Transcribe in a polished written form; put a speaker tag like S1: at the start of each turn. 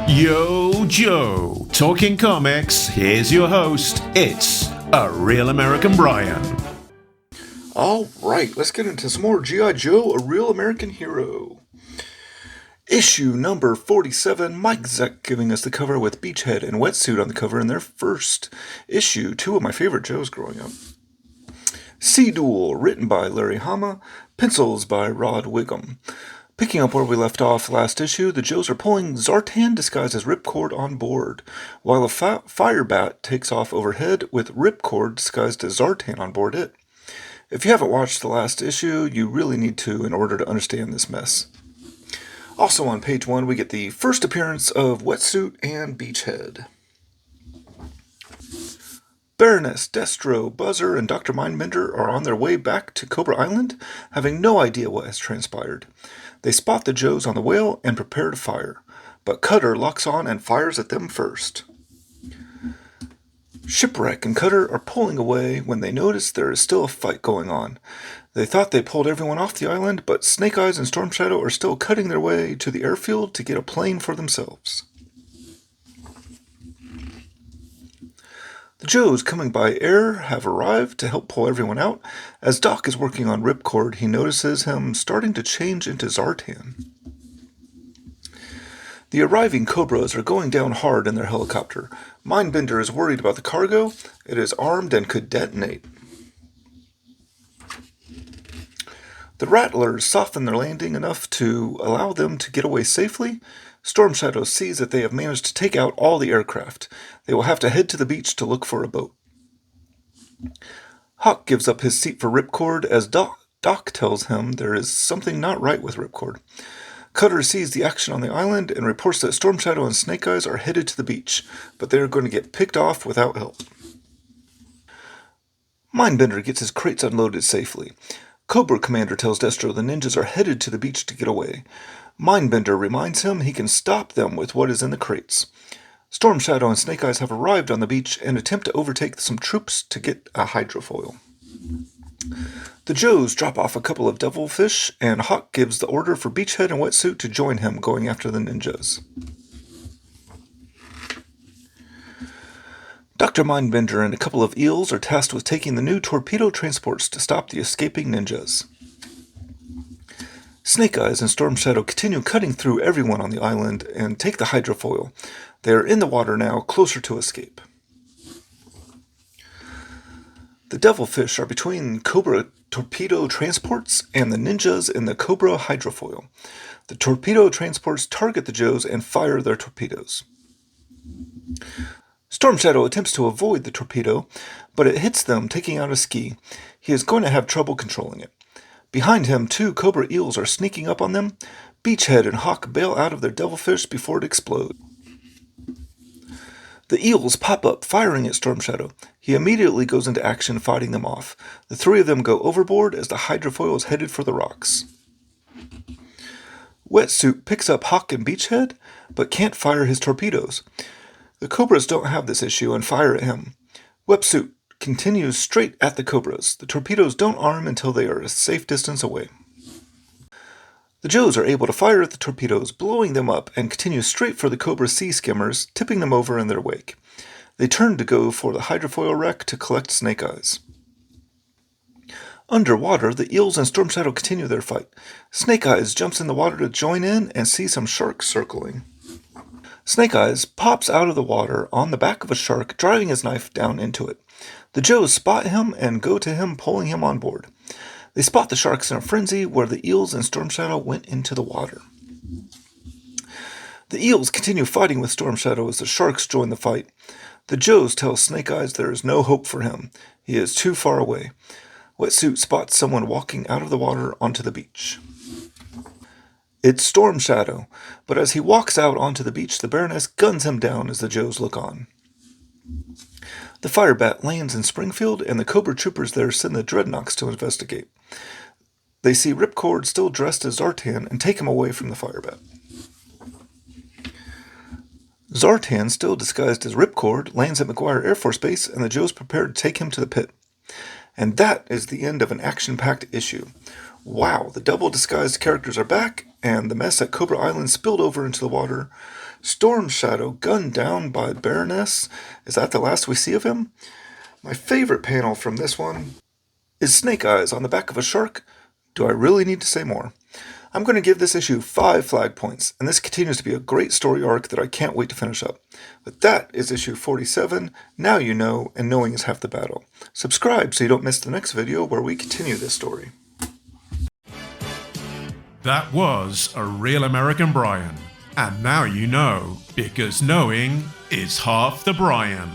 S1: Yo, Joe. Talking comics, here's your host. It's A Real American Brian.
S2: Alright, let's get into some more G.I. Joe, A Real American Hero. Issue number 47, Mike Zeck giving us the cover with Beachhead and Wetsuit on the cover in their first issue, two of my favorite Joes growing up. Sea Duel, written by Larry Hama, pencils by Rod Wiggum. Picking up where we left off last issue, the Joes are pulling Zartan disguised as Ripcord on board, while a fire bat takes off overhead with Ripcord disguised as Zartan on board it. If you haven't watched the last issue, you really need to in order to understand this mess. Also on page 1, we get the first appearance of Wetsuit and Beachhead. Baroness, Destro, Buzzer, and Dr. Mindbender are on their way back to Cobra Island, having no idea what has transpired. They spot the Joes on the whale and prepare to fire, but Cutter locks on and fires at them first. Shipwreck and Cutter are pulling away when they notice there is still a fight going on. They thought they pulled everyone off the island, but Snake Eyes and Storm Shadow are still cutting their way to the airfield to get a plane for themselves. The Joes coming by air have arrived to help pull everyone out. As Doc is working on Ripcord, he notices him starting to change into Zartan. The arriving Cobras are going down hard in their helicopter. Mindbender is worried about the cargo. It is armed and could detonate. The Rattlers soften their landing enough to allow them to get away safely. Storm Shadow sees that they have managed to take out all the aircraft. They will have to head to the beach to look for a boat. Hawk gives up his seat for Ripcord as Doc tells him there is something not right with Ripcord. Cutter sees the action on the island and reports that Storm Shadow and Snake Eyes are headed to the beach, but they are going to get picked off without help. Mindbender gets his crates unloaded safely. Cobra Commander tells Destro the ninjas are headed to the beach to get away. Mindbender reminds him he can stop them with what is in the crates. Storm Shadow and Snake Eyes have arrived on the beach and attempt to overtake some troops to get a hydrofoil. The Joes drop off a couple of devilfish, and Hawk gives the order for Beachhead and Wetsuit to join him going after the ninjas. Dr. Mindbender and a couple of eels are tasked with taking the new torpedo transports to stop the escaping ninjas. Snake Eyes and Storm Shadow continue cutting through everyone on the island and take the hydrofoil. They are in the water now, closer to escape. The devilfish are between Cobra torpedo transports and the ninjas in the Cobra hydrofoil. The torpedo transports target the Joes and fire their torpedoes. Storm Shadow attempts to avoid the torpedo, but it hits them, taking out a ski. He is going to have trouble controlling it. Behind him, two Cobra eels are sneaking up on them. Beachhead and Hawk bail out of their devilfish before it explodes. The eels pop up, firing at Storm Shadow. He immediately goes into action, fighting them off. The three of them go overboard as the hydrofoil is headed for the rocks. Wetsuit picks up Hawk and Beachhead, but can't fire his torpedoes. The Cobras don't have this issue and fire at him. Wetsuit continues straight at the Cobras. The torpedoes don't arm until they are a safe distance away. The Joes are able to fire at the torpedoes, blowing them up, and continue straight for the Cobra sea skimmers, tipping them over in their wake. They turn to go for the hydrofoil wreck to collect Snake Eyes. Underwater, the eels and Storm Shadow continue their fight. Snake Eyes jumps in the water to join in and see some sharks circling. Snake Eyes pops out of the water on the back of a shark, driving his knife down into it. The Joes spot him and go to him, pulling him on board. They spot the sharks in a frenzy where the eels and Storm Shadow went into the water. The eels continue fighting with Storm Shadow as the sharks join the fight. The Joes tell Snake Eyes there is no hope for him. He is too far away. Wetsuit spots someone walking out of the water onto the beach. It's Storm Shadow, but as he walks out onto the beach, the Baroness guns him down as the Joes look on. The Firebat lands in Springfield, and the Cobra troopers there send the Dreadnoks to investigate. They see Ripcord still dressed as Zartan and take him away from the Firebat. Zartan, still disguised as Ripcord, lands at McGuire Air Force Base, and the Joes prepare to take him to the pit. And that is the end of an action-packed issue. Wow, the double disguised characters are back, and the mess at Cobra Island spilled over into the water. Storm Shadow gunned down by Baroness. Is that the last we see of him? My favorite panel from this one is Snake Eyes on the back of a shark. Do I really need to say more? I'm going to give this issue 5 flag points, and this continues to be a great story arc that I can't wait to finish up. But that is issue 47. Now you know, and knowing is half the battle. Subscribe so you don't miss the next video where we continue this story.
S1: That was A Real American Brian. And now you know, because knowing is half the Brian.